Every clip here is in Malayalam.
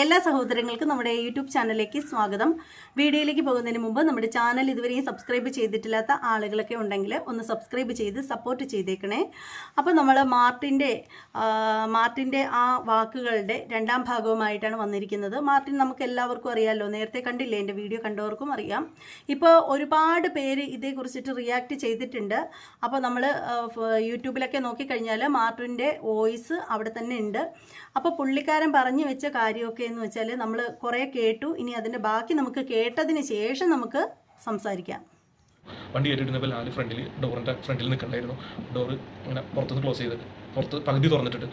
എല്ലാ സഹോദരങ്ങൾക്കും നമ്മുടെ യൂട്യൂബ് ചാനലിലേക്ക് സ്വാഗതം. വീഡിയോയിലേക്ക് പോകുന്നതിന് മുമ്പ് നമ്മുടെ ചാനൽ ഇതുവരെയും സബ്സ്ക്രൈബ് ചെയ്തിട്ടില്ലാത്ത ആളുകളൊക്കെ ഉണ്ടെങ്കിൽ ഒന്ന് സബ്സ്ക്രൈബ് ചെയ്ത് സപ്പോർട്ട് ചെയ്തേക്കണേ. അപ്പോൾ നമ്മൾ മാർട്ടിൻ്റെ ആ വാക്കുകളുടെ രണ്ടാം ഭാഗവുമായിട്ടാണ് വന്നിരിക്കുന്നത്. മാർട്ടിൻ നമുക്ക് എല്ലാവർക്കും അറിയാമല്ലോ, നേരത്തെ കണ്ടില്ലേ, എൻ്റെ വീഡിയോ കണ്ടവർക്കും അറിയാം. ഇപ്പോൾ ഒരുപാട് പേര് ഇതേക്കുറിച്ചിട്ട് റിയാക്ട് ചെയ്തിട്ടുണ്ട്. അപ്പോൾ നമ്മൾ യൂട്യൂബിലൊക്കെ നോക്കിക്കഴിഞ്ഞാൽ മാർട്ടിൻ്റെ വോയിസ് അവിടെ തന്നെ ഉണ്ട്. അപ്പോൾ പുള്ളിക്കാരൻ പറഞ്ഞു വെച്ച കാര്യമൊക്കെ എന്ന് വെച്ചാൽ നമ്മൾ കുറേ കേട്ടു. ഇനി അതിൻ്റെ ബാക്കി നമുക്ക് കേട്ടതിന് ശേഷം നമുക്ക് സംസാരിക്കാം. വണ്ടി കയറ്റിയിരുന്നപ്പോൾ ലാല് ഡോറിൻ്റെ ഫ്രണ്ടിൽ നിൽക്കണ്ടായിരുന്നു. ഡോറ് ഇങ്ങനെ പുറത്തുനിന്ന് ക്ലോസ് ചെയ്തിട്ട് പുറത്ത് പകുതി തുറന്നിട്ടിട്ട്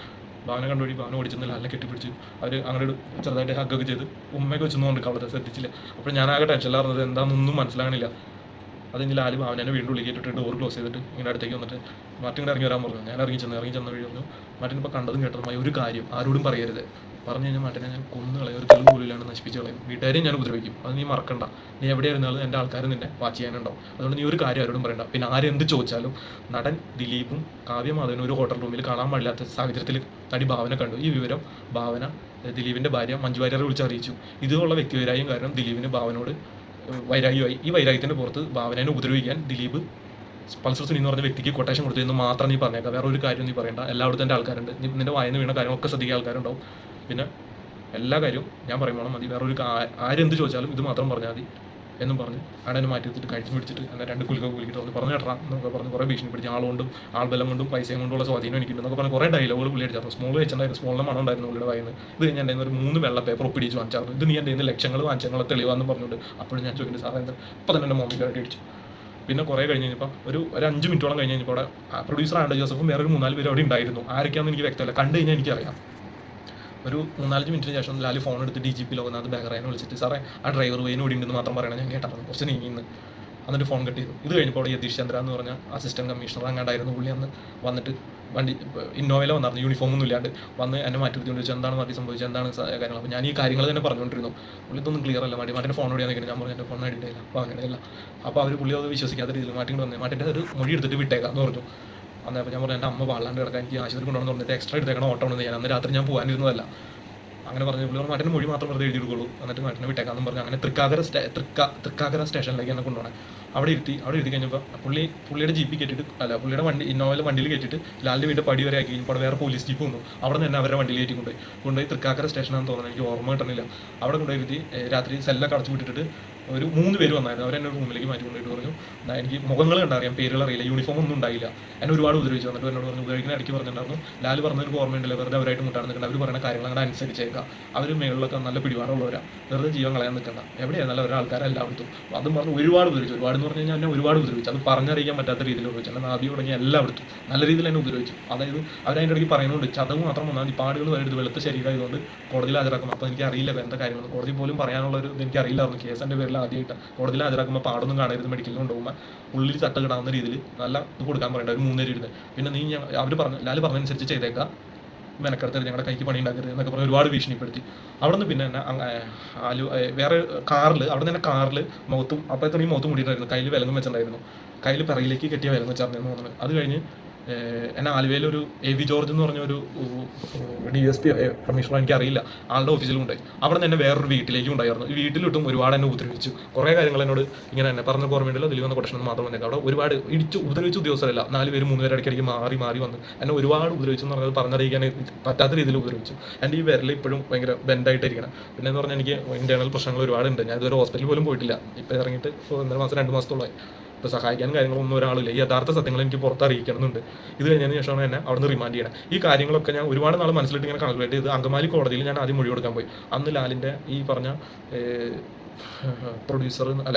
ഭാവന കണ്ടുപിടി ഭാവന ഓടിച്ചെന്ന് ലാലിനെ കെട്ടിപ്പിടിച്ച് അവർ അങ്ങനെ ചെറുതായിട്ട് ഹഗ്ഗൊക്കെ ചെയ്ത് ഉമ്മയൊക്കെ വെച്ചെന്നുകൊണ്ട് അവിടെ ശ്രദ്ധിച്ചില്ല. അപ്പോൾ ഞാനാകെ ടെൻഷനിലായിരുന്നത് എന്താണെന്നൊന്നും മനസ്സിലാകണില്ല. അത് ഇനി ലാല് ഭാവനെ വീണ്ടും ഉള്ളിൽ കയറ്റിട്ട് ഡോർ ക്ലോസ് ചെയ്തിട്ട് ഇങ്ങനെ അടുത്തേക്ക് വന്നിട്ട് മാർട്ടിൻ ഇറങ്ങി വരാൻ പറഞ്ഞു. ഞാൻ ഇറങ്ങി ചെന്ന വഴി വന്നു. മാർട്ടിൻ ഇപ്പോൾ കണ്ടതും കേട്ടതുമായി ഒരു കാര്യം ആരോടും പറയരുത്. പറഞ്ഞു കഴിഞ്ഞാൽ മാർട്ടിനെ ഞാൻ കൊന്നു കളയും, ഒരു തെളിവ് പോലില്ലാണ്ട് നശിപ്പിച്ച് കളയും, വീട്ടുകാരെയും ഞാൻ ഉപദ്രവിക്കും. അത് നീ മറക്കണ്ട. നീ എവിടെയായിരുന്നാലും എൻ്റെ ആൾക്കാർ നിന്നെ വാച്ച് ചെയ്യാനുണ്ടാവും. അതുകൊണ്ട് നീ ഒരു കാര്യം ആരോടും പറയണ്ട. പിന്നെ ആരെന്ത് ചോദിച്ചാലും നടൻ ദിലീപും കാവ്യമാധവനും ഒരു ഹോട്ടൽ റൂമിൽ കാണാൻ പാടില്ലാത്ത സാഹചര്യത്തിൽ നടി ഭാവന കണ്ടു. ഈ വിവരം ഭാവന ദിലീപിൻ്റെ ഭാര്യ മഞ്ജു വാര്യരെ വിളിച്ചറിയിച്ചു. ഇതുള്ള വ്യക്തിവൈരാഗ്യം കാരണം ദിലീപിന് ഭാവനോട് വൈരാഗ്യമായി. ഈ വൈരാഗ്യത്തിൻ്റെ പുറത്ത് ഭാവനയെ ഉപദ്രവിക്കാൻ ദിലീപ് പൾസർ സുനി എന്ന് പറഞ്ഞ വ്യക്തിക്ക് കൊട്ടേഷൻ കൊടുത്തതെന്ന് മാത്രം നീ പറഞ്ഞേക്കാം. വേറെ ഒരു കാര്യം നീ പറയണ്ട. എല്ലായിടത്തും എൻ്റെ ആൾക്കാരുണ്ട്. നിന്റെ വായന വീണ കാര്യങ്ങളൊക്കെ ശ്രദ്ധിക്കാൻ ആൾക്കാരുണ്ടാവും. പിന്നെ എല്ലാ കാര്യവും ഞാൻ പറയുമ്പോൾ മതി. വേറെ ഒരു ആരെന്ത് ചോദിച്ചാലും ഇത് മാത്രം പറഞ്ഞാൽ മതി എന്നും പറഞ്ഞ് അവിടെ മാറ്റി വെച്ചിട്ട് കഴിച്ചു പിടിച്ചിട്ട് അങ്ങനെ രണ്ട് കുലുക്കൊക്കെ കുലിക്കിട്ട് പറഞ്ഞു കേട്ടാ എന്നൊക്കെ പറഞ്ഞ് കുറേ ഭീഷണി പിടിച്ച് ആളുകൊണ്ടും ആൾബലം കൊണ്ടും പൈസയും കൊണ്ടുള്ള സ്വാധീനം എനിക്കുണ്ടെന്നൊക്കെ പറഞ്ഞ് കുറേ ഡയലോഗുകൾ പുള്ളി അടിച്ചായിരുന്നു. സ്മോൾ വെച്ചിട്ടുണ്ടായിരുന്നു, സ്മോളിൻ്റെ മണം ഉണ്ടായിരുന്നു പുള്ളിയുടെ വായിന്ന്. ഇത് ഞാൻ എൻ്റെ ഒരു 3 വെള്ള പേപ്പർ ഒപ്പിടിച്ച് വാങ്ങിച്ചായിരുന്നു. ഇത് നീ എൻ്റെ ഇന്ന് ലക്ഷങ്ങൾ വാങ്ങിച്ചങ്ങളെ തെളിവാന്ന് പറഞ്ഞുകൊണ്ട് അപ്പോഴും ഞാൻ ചോദിക്കുന്നത് സാറേ എന്താ ഇപ്പം തന്നെ എൻ്റെ മൊബൈലായിട്ട് അടിച്ചു. പിന്നെ കുറേ കഴിഞ്ഞ് കഴിഞ്ഞപ്പോൾ ഒരു 5 മിനിറ്റോളം കഴിഞ്ഞ് കഴിഞ്ഞപ്പോൾ അവിടെ പ്രൊഡ്യൂസർ ആൻഡ് ജോസഫും വേറെ ഒരു 3-4 പേര് അവിടെ ഉണ്ടായിരുന്നു. ആരൊക്കെയാണെന്ന് എനിക്ക് വ്യക്തമല്ല. കണ്ടു കഴിഞ്ഞാൽ എനിക്കറിയാം. ഒരു 3-4 മിനിറ്റിന് ശേഷം ലാല് ഫോൺ എടുത്ത് DGP ലോകനാഥ് ബെഹ്റയെ വിളിച്ചിട്ട് സാറേ ആ ഡ്രൈവർ വൈന് ഓടി ഉണ്ടെന്ന് മാത്രം പറയണം, ഞാൻ കേട്ടായിരുന്നു, കുറച്ച് നീങ്ങിന്ന്. എന്നിട്ട് ഫോൺ കട്ട് ചെയ്തു. ഇത് കഴിഞ്ഞപ്പോൾ അവിടെ യതീഷ് ചന്ദ്ര എന്ന് പറഞ്ഞ അസിസ്റ്റന്റ് കമ്മീഷണർ അങ്ങാണ്ടായിരുന്നു പുള്ളി. അന്ന് വന്നിട്ട് വണ്ടി ഇന്നോവയിലെ വന്നായിരുന്നു, യൂണിഫോമൊന്നും ഇല്ലാണ്ട് വന്ന് എന്നെ മാറ്റി നിർത്തിക്കൊണ്ട് ചോദിച്ചു എന്താണ് മാറ്റി സംഭവിച്ചത്, എന്താണ് കാര്യങ്ങൾ. അപ്പോൾ ഞാൻ ഈ കാര്യങ്ങൾ തന്നെ പറഞ്ഞുകൊണ്ടിരുന്നു. പുള്ളി ഇതൊന്നും ക്ലിയർ അല്ല, മാറ്റിൻ്റെ ഫോൺ ഓടിയാൽ നിൽക്കുന്നത്. ഞാൻ പറഞ്ഞു എൻ്റെ ഫോൺ അടിയില്ല. അപ്പോൾ അങ്ങനെയല്ല. അപ്പോൾ അവർ പുള്ളി അത് വിശ്വസിക്കാത്ത രീതിയിൽ മാറ്റിക്കൊണ്ട് വന്നേ. മാറ്റിൻ്റെ ഒരു മൊഴി എടുത്തിട്ട് വിട്ടേക്കാം എന്ന് പറഞ്ഞു. അന്നേ അപ്പോൾ ഞാൻ പറഞ്ഞു എൻ്റെ അമ്മ പാലാണ്ട് കിടക്കാൻ, എനിക്ക് ആശുപത്രി കൊണ്ടുവന്ന് പറഞ്ഞിട്ട് എക്സ്ട്രാ എടുത്തേക്കണം ഓട്ടോ ഉണ്ടെന്ന്. ഞാൻ അന്ന് രാത്രി ഞാൻ പോകാനിരുന്നതല്ല. അങ്ങനെ പറഞ്ഞു പുള്ളി മാറ്റിൻ്റെ മൊഴി മാത്രം വെറുതെ എഴുതിയെടുക്കുള്ളൂ, എന്നിട്ട് മാറ്റിനെ വിട്ടേക്കാമെന്ന് പറഞ്ഞു. അങ്ങനെ തൃക്കാക്കര സ്റ്റേഷനിലേക്ക് എന്നെ കൊണ്ടുപോകണം. അവിടെ ഇരുത്തി കഴിഞ്ഞപ്പോൾ പുള്ളിയുടെ ജീപ്പിൽ കയറ്റിയിട്ട് പുള്ളിയുടെ ഇന്നോവയിലെ വണ്ടിയിൽ കയറ്റിയിട്ട് ലാലിൻ്റെ വീട്ടിൽ പടി വരെ ആക്കി കഴിഞ്ഞപ്പോൾ അവിടെ വേറെ പോലീസ് ജീപ്പ് വന്നു. അവിടെ നിന്ന് തന്നെ അവരുടെ വണ്ടിയിൽ കൊണ്ടുപോയി തൃക്കാക്കര സ്റ്റേഷനാണെന്ന് തോന്നുന്നത്, എനിക്ക് ഓർമ്മ കിട്ടുന്നില്ല. അവിടെ കൊണ്ടുപോയി രാത്രി സെല്ലൊക്കെ അടച്ചു വിട്ടിട്ട് ഒരു 3 പേര് വന്നായിരുന്നു. അവരെന്നെ റൂമിലേക്ക് മാറ്റി കൊണ്ടുപോയിട്ട് പറഞ്ഞു എനിക്ക് മുഖങ്ങൾ കണ്ടറിയാം, പേരുകൾ അറിയില്ല, യൂണിഫോം ഒന്നും ഉണ്ടായില്ല, എന്നെ ഒരുപാട് ഉപദ്രവിച്ചു. വന്നിട്ട് എന്നോട് പറഞ്ഞു ഉപയോഗിക്കുന്ന ഇടയ്ക്ക് പറഞ്ഞിട്ടുണ്ടായിരുന്നു ലാല് പറഞ്ഞൊരു ഓർമ്മയുണ്ടല്ലോ, വെറുതെ അവരായിട്ട് മുട്ടാൻ നിൽക്കണ്ട, അവർ പറയുന്ന കാര്യങ്ങൾ അങ്ങനെ അനുസരിച്ചേക്കാം, അവർ മേളിലൊക്കെ നല്ല പിടിപാടുള്ളവരാണ്, വെറുതെ ജീവൻ കളയാൻ നിൽക്കണ്ട, എവിടെയാണ് നല്ല ഒരാൾക്കാരെല്ലായിടത്തും. അതും പറഞ്ഞ് ഒരുപാട് ഉപദ്രവിച്ചു. ഒരുപാടെന്ന് പറഞ്ഞു കഴിഞ്ഞാൽ എന്നെ ഒരുപാട് ഉപദ്രവിച്ചു. അത് പറഞ്ഞറിയിക്കാൻ പറ്റാത്ത രീതിയിൽ ഉപയോഗിച്ചു. എന്നെ നാഭി തുടങ്ങി എല്ലായിടത്തും നല്ല രീതിയിൽ തന്നെ ഉപദ്രവിച്ചു. അതായത് അവരതിൻ്റെ ഇടയ്ക്ക് പറയുന്നുണ്ട് ചതവ് മാത്രം വന്നാൽ മതി, പാടുകൾ വരരുത്, വെളുത്ത ശരീരമായതുകൊണ്ട് കോടതിയിൽ ഹാജരാക്കും. അപ്പോൾ എനിക്ക് അറിയില്ല എന്താ കാര്യങ്ങൾ, കോടതി പോലും പറയാനുള്ളൊരു എനിക്ക് അറിയില്ലായിരുന്നു. കേസിൻ്റെ പേരിൽ ആദ്യമായിട്ട് കോടതിയിൽ ഹാജരാക്കുമ്പോൾ പാടൊന്നും കാണരുത്, മെഡിക്കലിൽ കൊണ്ടുപോകുമ്പോൾ ഉള്ളിൽ തട്ടുകിടാവുന്ന രീതിയിൽ നല്ല ഇത് കൊടുക്കാൻ പറയേണ്ട ഒരു 3 പേര് ഇരുന്ന്. പിന്നെ നീ അവർ ലാല് പറഞ്ഞനുസരിച്ച് ചെയ്തേക്കാം, മെനക്കെടുത്തരുത്, ഞങ്ങളുടെ കൈക്ക് പണി ഉണ്ടാക്കരുത് എന്നൊക്കെ പറഞ്ഞ് ഒരുപാട് ഭീഷണിപ്പെടുത്തി. അവിടെ നിന്ന് പിന്നെ എന്നെ വേറെ കാറിൽ മുഖത്തും അപ്പോഴത്തെ മുഖത്തും കൂടിയിട്ടായിരുന്നു, കയ്യിൽ വിലങ്ങും വെച്ചിട്ടുണ്ടായിരുന്നു, കയ്യിൽ പിറകിലേക്ക് കെട്ടിയ വിലങ്ങ് വെച്ചായിരുന്നു തോന്നുന്നത്. അത് കഴിഞ്ഞ് എന്നെ ആലുവയിലൊരു AV ജോർജ് എന്ന് പറഞ്ഞൊരു DSP കമ്മീഷണർ, എനിക്കറിയില്ല, ആളുടെ ഓഫീസിലും ഉണ്ടായി. അവിടെ നിന്ന് എന്നെ വേറൊരു വീട്ടിലേക്കും ഉണ്ടായിരുന്നു. ഈ വീട്ടിലിട്ടും ഒരുപാട് എന്നെ ഉപദ്രവിച്ചു. കുറേ കാര്യങ്ങൾ എന്നോട് ഇങ്ങനെ തന്നെ പറഞ്ഞ ഓർമ്മയുണ്ടല്ലോ, ദിലീപ് വന്ന കൊട്ടേഷൻ മാത്രം വന്നേക്കാം. അവിടെ ഒരുപാട് ഉപദ്രവിച്ച ഉദ്യോഗസ്ഥരല്ല, 4 പേര് 3 പേര് ഇടയ്ക്കിടയ്ക്ക് മാറി വന്ന് എന്നെ ഒരുപാട് ഉപദ്രവിച്ചു എന്ന് പറഞ്ഞത് പറഞ്ഞറിയിക്കാൻ പറ്റാത്ത രീതിയിൽ ഉപദ്രവിച്ചു. എൻ്റെ ഈ വിരൽ ഇപ്പോഴും ഭയങ്കര ബെൻഡായിട്ടിരിക്കണം. പിന്നെ എന്ന് പറഞ്ഞാൽ എനിക്ക് ഇന്റേണൽ പ്രശ്നങ്ങൾ ഒരുപാടുണ്ട്. ഞാൻ ഇതുവരെ ഹോസ്പിറ്റലിൽ പോലും പോയിട്ടില്ല. ഇപ്പോൾ ഇറങ്ങിയിട്ട് 1.5 മാസം 2 മാസത്തോളമായി. ഇപ്പോൾ സഹായിക്കാനും കാര്യങ്ങളൊന്നും ഒരാളില്ല. ഈ യഥാർത്ഥ സത്യങ്ങൾ എനിക്ക് പുറത്തറിയിക്കണമെന്നുണ്ട്. ഇത് കഴിഞ്ഞതിന് ശേഷമാണ് എന്നെ അവിടെ നിന്ന് റിമാൻഡ് ചെയ്യണം. ഈ കാര്യങ്ങളൊക്കെ ഞാൻ ഒരുപാട് നാൾ മനസ്സിലിട്ട് ഇങ്ങനെ കാൽക്കുലേറ്റ് ചെയ്ത് അങ്കമാലി കോടതിയിൽ ഞാൻ ആദ്യം മൊഴി കൊടുക്കാൻ പോയി. അന്ന് ലാലിൻ്റെ ഈ പറഞ്ഞ പ്രൊഡ്യൂസർ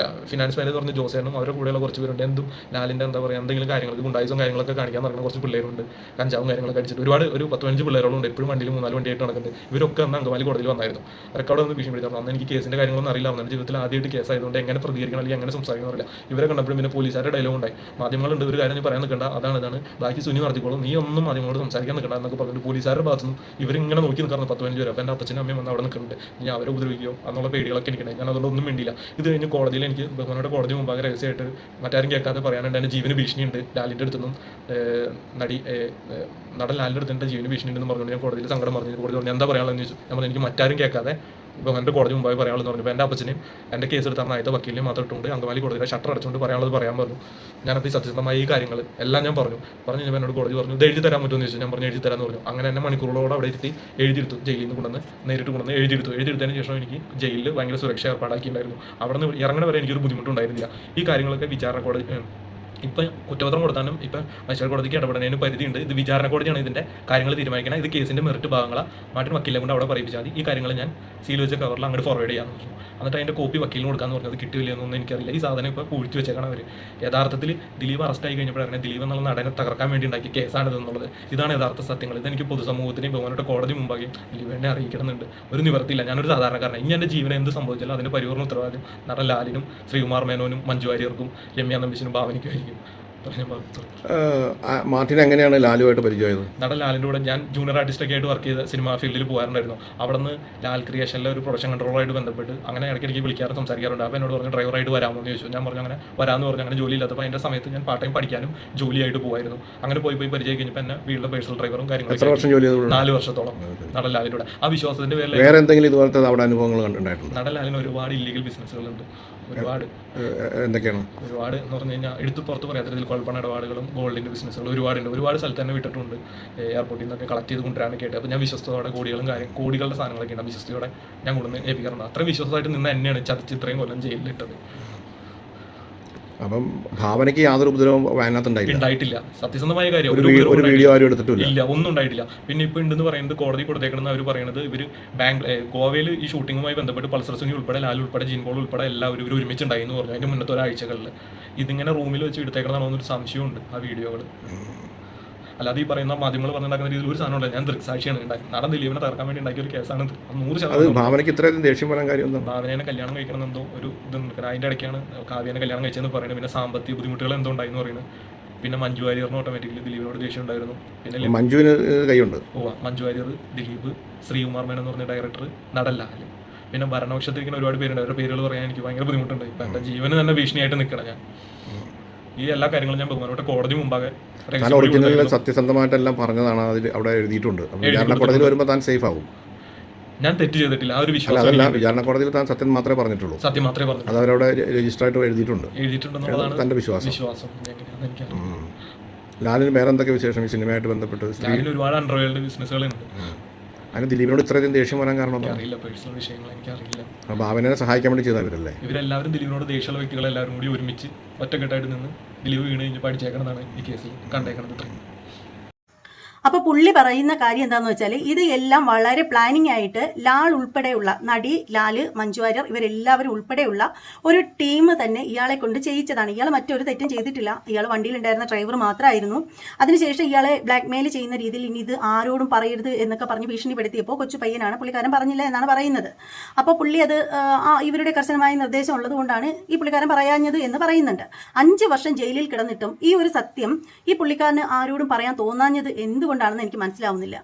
ഫിനാൻസ് മാനേജർ പറഞ്ഞ ജോസേനും അവരുടെ കൂടെയുള്ള കുറച്ച് പേരുണ്ട്. എന്തും ലാലിൻ്റെ എന്താ പറയുക എന്തെങ്കിലും കാര്യങ്ങൾക്ക് ഗുണ്ടായിസും കാര്യങ്ങളൊക്കെ കാണിക്കാൻ നടക്കുന്ന കുറച്ച് പിള്ളേരുണ്ട്. കഞ്ചാവും കാര്യങ്ങളൊക്കെ അടിച്ചിട്ട് ഒരുപാട് ഒരു 10-15 പിള്ളേരോളുണ്ട്. എപ്പോഴും വണ്ടിയിൽ 3-4 വണ്ടിയായിട്ട് നടക്കുന്നുണ്ട്. ഇവരൊക്കെ അന്ന് അങ്കമാലി കോടതിയിൽ വന്നായിരുന്നു. അവരൊക്കെ അവിടെ ഒന്ന് ഭീഷണിപ്പെടുത്തായിരുന്നു. അന്ന് എനിക്ക് കേസിൻ്റെ കാര്യങ്ങളൊന്നും അറിയില്ല. അവരുടെ ജീവിതത്തിൽ ആദ്യമായിട്ട് കേസായതുകൊണ്ട് എങ്ങനെ പ്രതികരിക്കണം അല്ലെങ്കിൽ എങ്ങനെ സംസാരിക്കണം അറിയില്ല. ഇവരെ കണ്ടപ്പോഴും പിന്നെ പോലീസുകാരുടെ ഡയലോഗ് ഉണ്ടായി, മാധ്യമങ്ങളുണ്ട്, ഒരു കാര്യം നീ പറയാൻ നിൽക്കണ്ട, അതാണ് ബാക്കി സുനി നടത്തിക്കോളും, നീ ഒന്നും മാധ്യമങ്ങളോട് സംസാരിക്കാൻ നിൽക്കണ്ട എന്നൊക്കെ പറഞ്ഞിട്ട് പോലീസുകാരുടെ ഭാഗത്തുനിന്ന് ഇവരിങ്ങനെ നോക്കി നിൽക്കാറുണ്ട് 15 പേര്. അപ്പോൾ എൻ്റെ അപ്പച്ചനും അമ്മയും വന്ന് അവിടെ നിൽക്കുന്നുണ്ട്. ഇനി അവരെ ഉപദ്രവിക്കുകയോ എന്നുള്ള പേടികളൊക്കെ എനിക്കുണ്ടായി. ഞാൻ അതുകൊണ്ട് ഒന്നും വേണ്ടിയില്ല. ഇത് കഴിഞ്ഞ് കോടതിയിൽ എനിക്ക് ബഹുമാനയുടെ കോടതി മുമ്പാകെ രഹസ്യമായിട്ട് മറ്റാരും കേൾക്കാതെ പറയാനുണ്ട്, എൻ്റെ ജീവന് ഭീഷണിയുണ്ട്, ലാലിൻ്റെ അടുത്തുനിന്നും നടൻ ലാലിൻ്റെ അടുത്ത് എൻ്റെ ജീവന് ഭീഷണിയുണ്ടെന്ന് പറഞ്ഞുകൊണ്ട് ഞാൻ കോടതിയിൽ സങ്കടം പറഞ്ഞു. കോടതി പറഞ്ഞു എന്താ പറയാനുള്ളതെന്ന് ചോദിച്ചു. ഞാൻ പറഞ്ഞു എനിക്ക് മറ്റാരും കേൾക്കാതെ ഇപ്പോൾ എൻ്റെ കോടതി മുമ്പായി പറയാനുള്ളത് പറഞ്ഞപ്പോൾ എൻ്റെ അപ്പച്ചനെയും എൻ്റെ കേസ് എടുത്ത ആദ്യത്തെ വക്കീലിനെയും മാത്രം ഇട്ടുകൊണ്ട് അങ്കമാലി കോടതിയിലെ ഷട്ടർ അടച്ചുകൊണ്ട് പറയാനുള്ളത് പറയാൻ പറഞ്ഞു. ഞാനത് സത്യസന്ധമായ ഈ കാര്യങ്ങൾ എല്ലാം ഞാൻ പറഞ്ഞു കഴിഞ്ഞപ്പോൾ എന്നോട് കോടതി പറഞ്ഞു ഇത് എഴുതി തരാൻ പറ്റുമെന്ന് ചോദിച്ചു. ഞാൻ പറഞ്ഞു എഴുതി തരാമെന്ന് പറഞ്ഞു. അങ്ങനെ എന്നെ മണിക്കൂറുകളോട് അവിടെ ഇരുത്തി എഴുതിയെടുത്തു. ജയിലിൽ നിന്ന് കൊണ്ടുവന്ന് നേരിട്ട് കൊണ്ടുവന്ന് എഴുതിയെടുത്തതിന് ശേഷം എനിക്ക് ജയിലിൽ ഭയങ്കര സുരക്ഷ ഏർപ്പാടാക്കിയിട്ടുണ്ടായിരുന്നു. അവിടെ നിന്ന് ഇറങ്ങണ വരെ എനിക്കൊരു ബുദ്ധിമുട്ടുണ്ടായിരുന്നില്ല. ഈ കാര്യങ്ങളൊക്കെ വിചാരണ കോടതി ഇപ്പം കുറ്റപത്രം കൊടുത്താലും ഇപ്പം മജിസ്ട്രേറ്റ് കോടതിക്ക് ഇടപെടുന്നതിന് പരിധിയുണ്ട്. ഇത് വിചാരണ കോടതിയാണ് ഇതിൻ്റെ കാര്യങ്ങൾ തീരുമാനിക്കണം. ഇത് കേസിൻ്റെ മെറിറ്റ് ഭാഗങ്ങളാണ് മാർട്ടിൻ വക്കീലിനെ കൊണ്ട് അവിടെ പറയിപ്പിച്ചാൽ മതി. ഈ കാര്യങ്ങൾ ഞാൻ സീൽ വെച്ച കവറിൽ അങ്ങോട്ട് ഫോർവേഡ് ചെയ്യാമെന്ന് പറഞ്ഞു. എന്നിട്ട് അതിൻ്റെ കോപ്പി വക്കീലിന് കൊടുക്കാമെന്ന് പറഞ്ഞത് കിട്ടിയില്ലെന്നൊന്നും എനിക്കറിയില്ല. ഈ സാധനം ഇപ്പോൾ പൂഴ്ത്തി വെച്ചേക്കണം അവർ. യഥാർത്ഥത്തിൽ ദിലീപ് അറസ്റ്റായി കഴിഞ്ഞപ്പോഴാണ് ദിലീപ് എന്നുള്ള നടനെ തകർക്കാൻ വേണ്ടി ഉണ്ടാക്കിയ കേസാണിതെന്നുള്ളത്. ഇതാണ് യഥാർത്ഥ സത്യങ്ങൾ. ഇതെനിക്ക് പൊതുസമൂഹത്തിനെയും ബഹുമാനപ്പെട്ട കോടതി മുമ്പാകെ ദിലീപ് എന്നെ അറിയിക്കണമെന്നുണ്ട്. ഒരു നിവർത്തിയില്ല. ഞാനൊരു സാധാരണക്കാരനാണ്. ഇനി എൻ്റെ ജീവനം എന്ത് സംഭവിച്ചാലും അതിൻ്റെ പരിപൂർണ്ണ ഉത്തരവാദിത്യം നടൻ ലാലിനും ശ്രീകുമാർ മേനോനും മഞ്ജു വാര്യർക്കും രമ്യ നമ്പീശനും ഭാവനിക്കുമായിരിക്കും. മാർട്ടിൻ എങ്ങനെയാണ് ലാലുമായിട്ട് പരിചയമായത്? നടൻ ലാലിൻ്റെ കൂടെ ഞാൻ ജൂനിയർ ആർട്ടിസ്റ്റൊക്കെ ആയിട്ട് വർക്ക് ചെയ്ത സിനിമാ ഫീൽഡിൽ പോകാറുണ്ടായിരുന്നു. അവിടെ നിന്ന് ലാൽ ക്രിയേഷനിലെ ഒരു പ്രൊഡക്ഷൻ കൺട്രോളായിട്ട് ബന്ധപ്പെട്ട് അങ്ങനെ ഇടയ്ക്കിടയ്ക്ക് വിളിക്കാറ് സംസാരിക്കാറുണ്ട്. അപ്പോൾ എന്നോട് പറഞ്ഞു ഡ്രൈവറായിട്ട് വരാമെന്ന് ചോദിച്ചു. ഞാൻ പറഞ്ഞു അങ്ങനെ വരാമെന്ന് പറഞ്ഞു. അങ്ങനെ ജോലി ഇല്ലാത്തപ്പോൾ അതിൻ്റെ സമയത്ത് ഞാൻ പാർട്ട് ടൈം പഠിക്കാനും ജോലിയായിട്ട് പോകുമായിരുന്നു. അങ്ങനെ പോയി പരിചയം കഴിഞ്ഞപ്പോൾ എന്നെ വീട്ടിലെ പേഴ്സണൽ ഡ്രൈവറും കാര്യങ്ങളും 4 വർഷത്തോളം നടൻ ലാലിലൂടെ. ആ വിശ്വാസത്തിൻ്റെ പേരിൽ വേറെ എന്തെങ്കിലും ഇതുപോലത്തെ അവിടെ അനുഭവങ്ങൾ ഉണ്ടായിട്ടുണ്ട്? നടൻ ലാലിന് ഒരുപാട് ഇല്ലീഗൽ ബിസിനസ്സുകളുണ്ട്. എന്തൊക്കെയാണ്? ഒരുപാട് എന്ന് പറഞ്ഞു കഴിഞ്ഞാൽ എടുത്ത് പുറത്ത് പറയാത്ത രീതിയിൽ കുഴപ്പണ ഇടപാടുകളും ഗോൾഡിൻ്റെ ബിസിനസ്സുകളും ഒരുപാട് സ്ഥലത്ത് തന്നെ വിട്ടിട്ടുണ്ട്. എയർപോർട്ടിൽ നിന്നൊക്കെ കളക്ട് ചെയ്ത് കൊണ്ടുവരാനൊക്കെ കേട്ടത്. അപ്പോൾ ഞാൻ വിശ്വസ്തയോടെ കോടികളുടെ സാധനങ്ങളൊക്കെ ഉണ്ട് വിശ്വസ്തയോടെ ഞാൻ കൊണ്ടുവന്ന് ഏൽപ്പിക്കാറുണ്ട്. അത്ര വിശ്വാസമായിട്ട് നിന്ന് തന്നെയാണ് ചതിച്ച് ഇത്രയും കൊല്ലം ജയിലിലിട്ടത്. അപ്പം ഭാവനയ്ക്ക് യാതൊരു ഉപദ്രവം വയനാട്ടിൽ ഉണ്ടായിട്ടില്ല. സത്യസന്ധമായ കാര്യം ഒരു വീഡിയോ ആരും എടുത്തിട്ടില്ല. ഇല്ല, ഒന്നും ഉണ്ടായിട്ടില്ല. പിന്നെ ഇപ്പോൾ ഉണ്ടെന്ന് പറയുന്നത് കോടതി കൊടുത്തേക്കണമെന്ന് അവർ പറയുന്നത് ഇവർ ഗോവയിൽ ഈ ഷൂട്ടിങ്ങുമായി ബന്ധപ്പെട്ട് പൾസർ സുനി ഉൾപ്പെടെ ലാൽ ഉൾപ്പെടെ ജീൻ പോൾ ഉൾപ്പെടെ എല്ലാവരും ഇവർ ഒരുമിച്ചുണ്ടായി എന്ന് പറഞ്ഞു. അതിൻ്റെ മുന്നത്തെ ഒരാഴ്ചകളിൽ ഇതിങ്ങനെ റൂമിൽ വെച്ച് എടുത്തേക്കണമെന്നൊരു സംശയമുണ്ട് ആ വീഡിയോകൾ. അല്ലാതെ ഈ പറയുന്ന മാധ്യമങ്ങൾ പറഞ്ഞുണ്ടാക്കുന്ന രീതിയിൽ ഒരു സാധനമുണ്ട്. ഞാൻ ദൃക്സാക്ഷിയാണ് ഉണ്ടാക്കി. നടൻ ദിലീപിനെ തകർക്കാൻ വേണ്ടി ഉണ്ടാക്കിയ ഒരു കേസാണ് 100%. ഭാവനയ്ക്ക് ഇത്രയും ദേഷ്യം വരാൻ കാര്യം ഭാവനേനെ കല്യാണം കഴിക്കണം എന്തോ ഒരു ഇതുണ്ട്. അതിൻ്റെ ഇടയ്ക്കാണ് കാവ്യനെ കല്യാണം കഴിച്ചതെന്ന് പറയുന്നത്. പിന്നെ സാമ്പത്തിക ബുദ്ധിമുട്ടുകൾ എന്തോ ഉണ്ടായെന്ന് പറയുന്നത്. പിന്നെ മഞ്ജു വാര്യറിന് ഓട്ടോമാറ്റിക്കലി ദിലീപിനോട് ദേഷ്യം ഉണ്ടായിരുന്നു. പിന്നെ മഞ്ജുവിന് കൈയുണ്ട്. മഞ്ജു വാര്യർ, ദിലീപ്, ശ്രീകുമാർ മേനൻ എന്ന് പറഞ്ഞ ഡയറക്ടർ, നടൻ ലാൽ, പിന്നെ ഭരണപക്ഷത്തിരിക്കുന്ന ഒരുപാട് പേരുണ്ട്. അവരുടെ പേരുകൾ പറയാൻ എനിക്ക് ഭയങ്കര ബുദ്ധിമുട്ടുണ്ട്. ഇപ്പം എൻ്റെ ജീവന് തന്നെ ഭീഷണിയായിട്ട് നിൽക്കണം ഞാൻ. ഈ എല്ലാ കാര്യങ്ങളും ഞാൻ ബഹുമാനപ്പെട്ട കോടതി മുമ്പാകെ സത്യസന്ധമായിട്ടെല്ലാം പറഞ്ഞതാണ് അതിൽ അവിടെ എഴുതിയിട്ടുണ്ട്. വിചാരണ കോടതിയിൽ വരുമ്പോൾ താൻ സേഫ് ആകും. ഞാൻ തെറ്റ് ചെയ്തിട്ടില്ല. ആ ഒരു വിശ്വാസം. അതല്ല, വിചാരണ കോടതിയിൽ താൻ സത്യം മാത്രമേ പറഞ്ഞിട്ടുള്ളൂ. സത്യം മാത്രമേ പറഞ്ഞു. അത് അവരവിടെ രജിസ്റ്ററായിട്ട് എഴുതിയിട്ടുണ്ടെന്നുള്ളതാണ് തൻ്റെ വിശ്വാസം. ലാലിന് വേറെ എന്തൊക്കെ വിശേഷം ഈ സിനിമയായിട്ട് ബന്ധപ്പെട്ട്? ലാലിന് ഒരുപാട് അണ്ടർവേൾഡ് ബിസിനസ്സുകളുണ്ട്. അതിന് ദിലീപിനോട് ഇത്രയധികം ദേഷ്യം വരാൻ കാരണം അറിയില്ല. പേഴ്സണൽ വിഷയങ്ങൾ എനിക്കറിയില്ല. ഭാവനയെ സഹായിക്കാൻ വേണ്ടി ചെയ്തവരല്ലേ ഇവരെല്ലാവരും? ദിലീപിനോട് ദേഷ്യമുള്ള വ്യക്തികളെല്ലാവരും കൂടി ഒരുമിച്ച് ഒറ്റക്കെട്ടായിട്ട് നിന്ന് ദിലീപ് വീണ് കഴിഞ്ഞ് പഠിച്ചേക്കണമെന്നാണ് ഈ കേസിൽ കണ്ടേക്കുന്നത്. അപ്പോൾ പുള്ളി പറയുന്ന കാര്യം എന്താണെന്ന് വെച്ചാൽ ഇത് എല്ലാം വളരെ പ്ലാനിങ് ആയിട്ട് ലാൽ ഉൾപ്പെടെയുള്ള നടി, ലാല്, മഞ്ജു വാര്യർ ഇവരെല്ലാവരും ഉൾപ്പെടെയുള്ള ഒരു ടീം തന്നെ ഇയാളെ കൊണ്ട് ചെയ്യിച്ചതാണ്. ഇയാൾ മറ്റൊരു തെറ്റും ചെയ്തിട്ടില്ല. ഇയാൾ വണ്ടിയിലുണ്ടായിരുന്ന ഡ്രൈവർ മാത്രമായിരുന്നു. അതിനുശേഷം ഇയാളെ ബ്ലാക്ക്മെയിൽ ചെയ്യുന്ന രീതിയിൽ ഇനി ഇത് ആരോടും പറയരുത് എന്നൊക്കെ പറഞ്ഞ് ഭീഷണിപ്പെടുത്തിയപ്പോൾ കൊച്ചു പയ്യനാണ്, പുള്ളിക്കാരൻ പറഞ്ഞില്ല എന്നാണ് പറയുന്നത്. അപ്പോൾ പുള്ളി അത് ഇവരുടെ കർശനമായ നിർദ്ദേശം ഉള്ളത് കൊണ്ടാണ് ഈ പുള്ളിക്കാരൻ പറയാഞ്ഞത് എന്ന് പറയുന്നുണ്ട്. 5 വർഷം ജയിലിൽ കിടന്നിട്ടും ഈ ഒരു സത്യം ഈ പുള്ളിക്കാരന് ആരോടും പറയാൻ തോന്നാഞ്ഞത് എന്തുകൊണ്ടാണെന്ന് എനിക്ക് മനസ്സിലാവുന്നില്ല.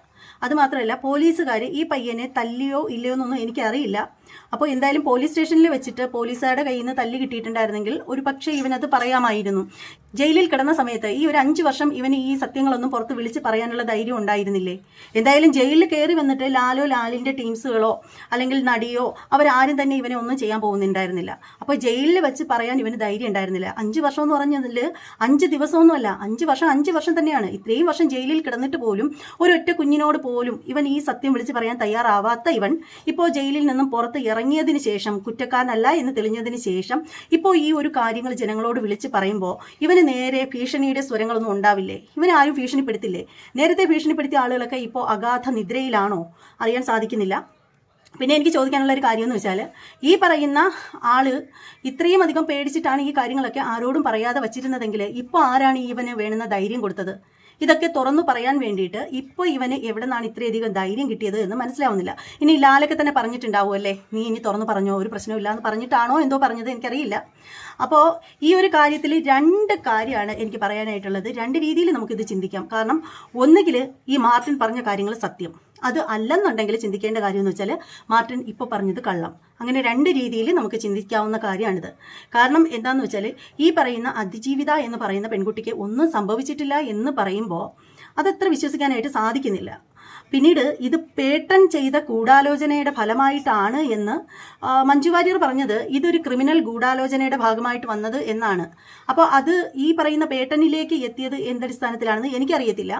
അതുമാത്രമല്ല, പോലീസുകാർ ഈ പയ്യനെ തല്ലിയോ ഇല്ലയോ എന്നൊന്നും എനിക്കറിയില്ല. അപ്പോൾ എന്തായാലും പോലീസ് സ്റ്റേഷനിൽ വെച്ചിട്ട് പോലീസുകാരുടെ കയ്യിൽ നിന്ന് തല്ല് കിട്ടിയിട്ടുണ്ടായിരുന്നെങ്കിൽ ഒരു പക്ഷേ ഇവനത് പറയാമായിരുന്നു. ജയിലിൽ കിടന്ന സമയത്ത് ഈ ഒരു 5 വർഷം ഇവന് ഈ സത്യങ്ങളൊന്നും പുറത്ത് വിളിച്ച് പറയാനുള്ള ധൈര്യം ഉണ്ടായിരുന്നില്ലേ? എന്തായാലും ജയിലിൽ കയറി വന്നിട്ട് ലാലിൻ്റെ ടീംസുകളോ അല്ലെങ്കിൽ നടിയോ അവരാരും തന്നെ ഇവനെ ഒന്നും ചെയ്യാൻ പോകുന്നുണ്ടായിരുന്നില്ല. അപ്പോൾ ജയിലിൽ വെച്ച് പറയാൻ ഇവന് ധൈര്യം ഉണ്ടായിരുന്നില്ല. 5 വർഷം എന്ന് പറഞ്ഞതിൽ 5 ദിവസമൊന്നുമല്ല, 5 വർഷം തന്നെയാണ്. ഇത്രയും വർഷം ജയിലിൽ കിടന്നിട്ട് പോലും ഒരൊറ്റ കുഞ്ഞിനോട് പോലും ഇവൻ ഈ സത്യം വിളിച്ച് പറയാൻ തയ്യാറാവാത്ത ഇവൻ ഇപ്പോൾ ജയിലിൽ നിന്നും പുറത്ത് ഇറങ്ങിയതിന് ശേഷം, കുറ്റക്കാരനല്ല എന്ന് തെളിഞ്ഞതിന് ശേഷം ഇപ്പോൾ ഈ ഒരു കാര്യങ്ങൾ ജനങ്ങളോട് വിളിച്ച് പറയുമ്പോൾ ഇവന് നേരെ ഭീഷണിയുടെ സ്വരങ്ങളൊന്നും ഉണ്ടാവില്ലേ? ഇവനെ ആരും ഭീഷണിപ്പെടുത്തില്ലേ? നേരത്തെ ഭീഷണിപ്പെടുത്തിയ ആളുകളൊക്കെ ഇപ്പോൾ അഗാധ നിദ്രയിലാണോ? അറിയാൻ സാധിക്കുന്നില്ല. പിന്നെ എനിക്ക് ചോദിക്കാനുള്ള ഒരു കാര്യം എന്ന് വെച്ചാൽ, ഈ പറയുന്ന ആള് ഇത്രയും അധികം പേടിച്ചിട്ടാണ് ഈ കാര്യങ്ങളൊക്കെ ആരോടും പറയാതെ വച്ചിരുന്നതെങ്കിൽ ഇപ്പോൾ ആരാണ് ഇവന് വേണ്ടുന്ന ധൈര്യം കൊടുത്തത്? ഇതൊക്കെ തുറന്നു പറയാൻ വേണ്ടിയിട്ട് ഇപ്പോൾ ഇവന് എവിടെ നിന്നാണ് ഇത്രയധികം ധൈര്യം കിട്ടിയത് എന്ന് മനസ്സിലാവുന്നില്ല. ഇനി ലാലൊക്കെ തന്നെ പറഞ്ഞിട്ടുണ്ടാവുമല്ലേ, നീ ഇനി തുറന്നു പറഞ്ഞോ, ഒരു പ്രശ്നമില്ല എന്ന് പറഞ്ഞിട്ടാണോ എന്തോ പറഞ്ഞത്, എനിക്കറിയില്ല. അപ്പോൾ ഈ ഒരു കാര്യത്തിൽ 2 കാര്യമാണ് എനിക്ക് പറയാനായിട്ടുള്ളത്. 2 രീതിയിൽ നമുക്കിത് ചിന്തിക്കാം. കാരണം ഒന്നുകിൽ ഈ മാർട്ടിൻ പറഞ്ഞ കാര്യങ്ങൾ സത്യം, അത് അല്ലെന്നുണ്ടെങ്കിൽ ചിന്തിക്കേണ്ട കാര്യം എന്ന് വെച്ചാൽ മാർട്ടിൻ ഇപ്പോൾ പറഞ്ഞത് കള്ളം. അങ്ങനെ 2 രീതിയിൽ നമുക്ക് ചിന്തിക്കാവുന്ന കാര്യമാണിത്. കാരണം എന്താണെന്ന് വെച്ചാൽ, ഈ പറയുന്ന അതിജീവിത എന്ന് പറയുന്ന പെൺകുട്ടിക്ക് ഒന്നും സംഭവിച്ചിട്ടില്ല എന്ന് പറയുമ്പോൾ അതത്ര വിശ്വസിക്കാനായിട്ട് സാധിക്കുന്നില്ല. പിന്നീട് ഇത് പേട്ടൻ ചെയ്ത ഗൂഢാലോചനയുടെ ഫലമായിട്ടാണ് എന്ന് മഞ്ജു വാര്യർ പറഞ്ഞത് ഇതൊരു ക്രിമിനൽ ഗൂഢാലോചനയുടെ ഭാഗമായിട്ട് വന്നത് എന്നാണ്. അപ്പോൾ അത് ഈ പറയുന്ന പേട്ടനിലേക്ക് എത്തിയത് എന്തടിസ്ഥാനത്തിലാണെന്ന് എനിക്കറിയത്തില്ല.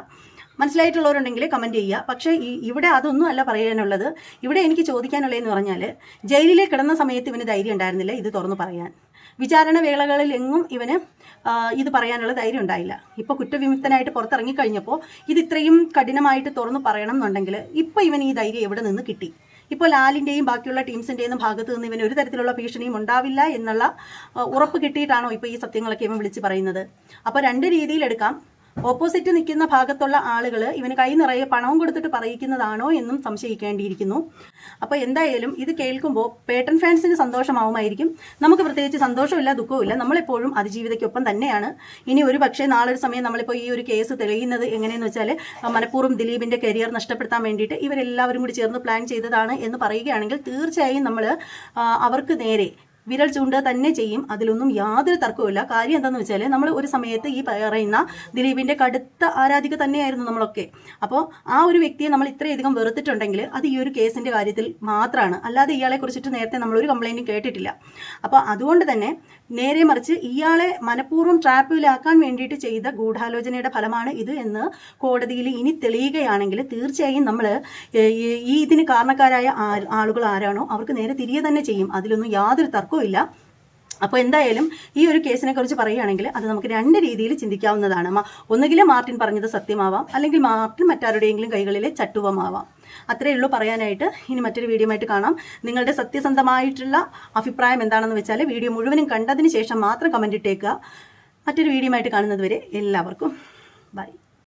മനസ്സിലായിട്ടുള്ളവരുണ്ടെങ്കിൽ കമൻറ്റ് ചെയ്യുക. പക്ഷേ ഇവിടെ അതൊന്നും അല്ല പറയാനുള്ളത്. ഇവിടെ എനിക്ക് ചോദിക്കാനുള്ളതെന്ന് പറഞ്ഞാൽ ജയിലിൽ കിടന്ന സമയത്ത് ഇവന് ധൈര്യം ഉണ്ടായിരുന്നില്ല ഇത് തുറന്നു പറയാൻ. വിചാരണ വേളകളിൽ എങ്ങും ഇവന് ഇത് പറയാനുള്ള ധൈര്യം ഉണ്ടായില്ല. ഇപ്പോൾ കുറ്റവിമുക്തനായിട്ട് പുറത്തിറങ്ങിക്കഴിഞ്ഞപ്പോൾ ഇത് ഇത്രയും കഠിനമായിട്ട് തുറന്നു പറയണം എന്നുണ്ടെങ്കിൽ ഇപ്പോൾ ഇവൻ ഈ ധൈര്യം എവിടെ നിന്ന് കിട്ടി? ഇപ്പോൾ ലാലിൻ്റെയും ബാക്കിയുള്ള ടീംസിൻ്റെയും ഭാഗത്ത് നിന്ന് ഇവന് ഒരു തരത്തിലുള്ള ഭീഷണിയും ഉണ്ടാവില്ല എന്നുള്ള ഉറപ്പ് കിട്ടിയിട്ടാണോ ഇപ്പോൾ ഈ സത്യങ്ങളൊക്കെ ഇവൻ വിളിച്ച് പറയുന്നത്? അപ്പോൾ രണ്ട് രീതിയിലെടുക്കാം. ഓപ്പോസിറ്റ് നിൽക്കുന്ന ഭാഗത്തുള്ള ആളുകൾ ഇവന് കൈ നിറയെ പണവും കൊടുത്തിട്ട് പറയിക്കുന്നതാണോ എന്നും സംശയിക്കേണ്ടിയിരിക്കുന്നു. അപ്പോൾ എന്തായാലും ഇത് കേൾക്കുമ്പോൾ പേട്ടൻ ഫാൻസിന് സന്തോഷമാവുമായിരിക്കും. നമുക്ക് പ്രത്യേകിച്ച് സന്തോഷമില്ല, ദുഃഖവുമില്ല. നമ്മളെപ്പോഴും അതിജീവിതയ്ക്കൊപ്പം തന്നെയാണ്. ഇനി ഒരു പക്ഷേ നാളൊരു സമയം നമ്മളിപ്പോൾ ഈ ഒരു കേസ് തെളിയുന്നത് എങ്ങനെയെന്ന് വെച്ചാൽ മനഃപൂർവ്വം ദിലീപിൻ്റെ കരിയർ നഷ്ടപ്പെടുത്താൻ വേണ്ടിയിട്ട് ഇവരെല്ലാവരും കൂടി ചേർന്ന് പ്ലാൻ ചെയ്തതാണ് എന്ന് പറയുകയാണെങ്കിൽ തീർച്ചയായും നമ്മൾ അവർക്ക് നേരെ വിരൽ ചൂണ്ടുക തന്നെ ചെയ്യും. അതിലൊന്നും യാതൊരു തർക്കവുമില്ല. കാര്യം എന്താണെന്ന് വെച്ചാൽ നമ്മൾ ഒരു സമയത്ത് ഈ പറയുന്ന ദിലീപിൻ്റെ കടുത്ത ആരാധിക തന്നെയായിരുന്നു നമ്മളൊക്കെ. അപ്പോൾ ആ ഒരു വ്യക്തിയെ നമ്മൾ ഇത്രയധികം വെറുത്തിട്ടുണ്ടെങ്കിൽ അത് ഈ ഒരു കേസിൻ്റെ കാര്യത്തിൽ മാത്രമാണ്. അല്ലാതെ ഇയാളെ കുറിച്ചിട്ട് നേരത്തെ നമ്മളൊരു കംപ്ലൈൻറ്റും കേട്ടിട്ടില്ല. അപ്പോൾ അതുകൊണ്ട് തന്നെ നേരെ മറിച്ച് ഇയാളെ മനഃപൂർവ്വം ട്രാപ്പിലാക്കാൻ വേണ്ടിയിട്ട് ചെയ്ത ഗൂഢാലോചനയുടെ ഫലമാണ് ഇത് എന്ന് കോടതിയിൽ ഇനി തെളിയുകയാണെങ്കിൽ തീർച്ചയായും നമ്മൾ ഈ ഇതിന് കാരണക്കാരായ ആളുകൾ ആരാണോ അവർക്ക് നേരെ തിരികെ തന്നെ ചെയ്യും. അതിലൊന്നും യാതൊരു തർക്കവും ഇല്ല. അപ്പോൾ എന്തായാലും ഈ ഒരു കേസിനെ കുറിച്ച് പറയുകയാണെങ്കിൽ അത് നമുക്ക് രണ്ട് രീതിയിൽ ചിന്തിക്കാവുന്നതാണ്. ഒന്നുകിൽ മാർട്ടിൻ പറഞ്ഞത് സത്യമാവാം, അല്ലെങ്കിൽ മാർട്ടിൻ മറ്റാരുടെയെങ്കിലും കൈകളിലെ ചട്ടുവമാവാം. അത്രയേ ഉള്ളൂ പറയാനായിട്ട്. ഇനി മറ്റൊരു വീഡിയോ ആയിട്ട് കാണാം. നിങ്ങളുടെ സത്യസന്ധമായിട്ടുള്ള അഭിപ്രായം എന്താണെന്ന് വെച്ചാൽ വീഡിയോ മുഴുവനും കണ്ടതിന് ശേഷം മാത്രം കമൻറ്റ് ഇട്ടേക്കുക. മറ്റൊരു വീഡിയോ ആയിട്ട് കാണുന്നത് വരെ എല്ലാവർക്കും ബൈ.